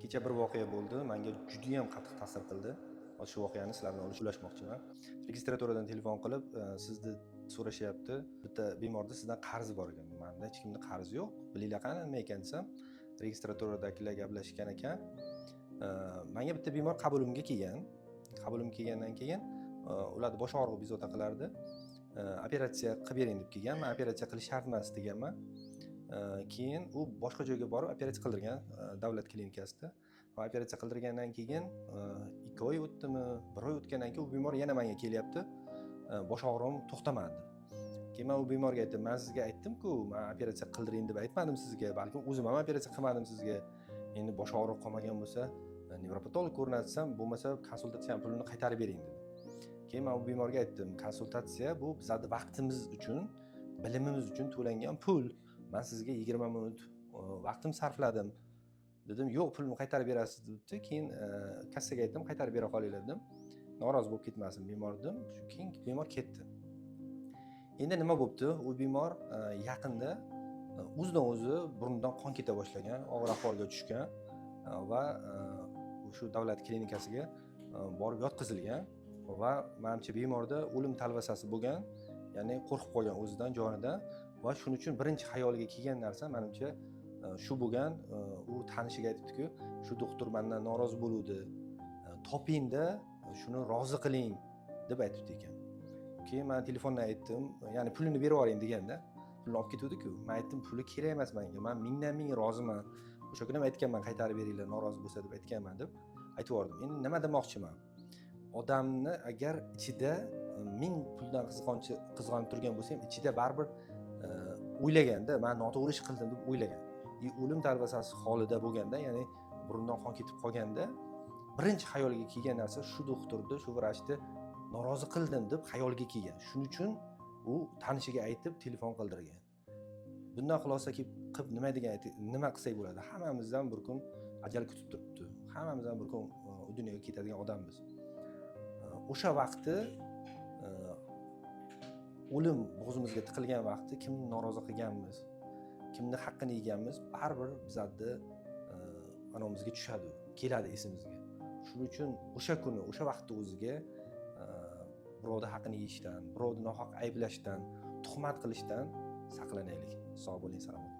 Kecha bir voqea bo'ldi. Menga juda ham qattiq ta'sir qildi. Shu voqeani sizlar bilan ulashmoqchiman. Registraturadan telefon qilib, sizni so'rashyapti. Bitta bemorda sizdan qarzi bor ekan. Menda hech kimda qarzi yo'q. Bilinglar qani nima ekan desam, registraturadagilar gaplashgan ekan. Menga bitta bemor qabulimga kelgan. Qabulimga kelgandan keyin ularni bosh og'rig'i bezovta qilardi. Operatsiya qilib bering deb kelgan. Men operatsiya qilish shart emas deganman. Keyin u boshqa joyga borib operatsiya qildirgan davlat klinikasida. Va operatsiya qildirgandan keyin 2 oy o'tdimi, 1 oy o'tgandan keyin u bemor yana menga kelyapti. Bosh og'rig'im to'xtamadi. Keyin men u bemorga aytdim, men sizga aytdim-ku, men operatsiya qildiring deb aytmadim sizga, balkim o'zim ham operatsiya qilmadim sizga. Endi bosh og'rig'i qolmagan bo'lsa, nevropatolog ko'rinatsam, bo'lmasa konsultatsiya pulini qaytarib bering dedi. Keyin men u bemorga aytdim, konsultatsiya bu bizning vaqtimiz uchun, bilimimiz uchun to'langan pul. Men sizga 20 minut vaqtim sarfladim. Dedim, yo'q, pulni qaytarib berasiz debdi. Keyin kassaga aytdim, qaytarib bera qolinglar dedim. Norozi bo'lib ketmasin bemor dedim. Keyin bemor ketdi. Endi nima bo'pti? U bemor yaqinda o'zidan o'zi burnidan qon keta boshlagan, og'ir ahvolga tushgan va shu davlat klinikasiga borib yotqizilgan va menimcha bemorda o'lim talvasasi bo'lgan, ya'ni qo'rqib qolgan o'zidan, jonidan va shuning uchun birinchi xayoliga kelgan narsa menimcha shu bo'lgan. U tanishiga aytibdi-ku, shu doktor mendan norozi bo'luvdi. Topingda shuni rozi qiling deb aytibdi ekan. Keyin men telefondan aytdim, ya'ni pulini berib yuboring deganda, pulni olib ketuvdi-ku. Men aytdim, puli kerak emas menga. Men mingdan ming roziman. O'sha kuni ham aytganman, qaytarib beringlar, norozi bo'lsa deb aytganman deb aytib yubordim. Endi nima demoqchiman? Odamni agar ichida ming puldan qizg'onib turgan bo'lsa ham, ichida baribir o'ylaganda, men noto'g'ri ish qildim deb o'ylagan. O'lim talvasasi holida bo'lganda, ya'ni burundan qon ketib qolganda, birinchi xayoliga kelgan narsa shu doktorni, shu vrachni norozi qildim deb xayoliga kelgan. Shuning uchun u tanishiga aytib telefon qildirgan. Bundan xulosa qilib nima qilsak bo'ladi? Hammamizdan bir kun ajal kutib turibdi. Hammamizdan bir kun u dunyoga ketadigan odammiz. O'sha vaqtda o'lim bo'g'zimizga tiqilgan vaqtda kimni norozi qilganmiz, kimni haqqini yeganmiz, baribir bizda anomizga tushadi, keladi esimizga. Shuning uchun o'sha kuni, o'sha vaqtda o'ziga birovning haqqini yeyishdan, birovni nohaq ayblashdan, tuhmat qilishdan saqlanaylik. Sog' bo'ling, salomat.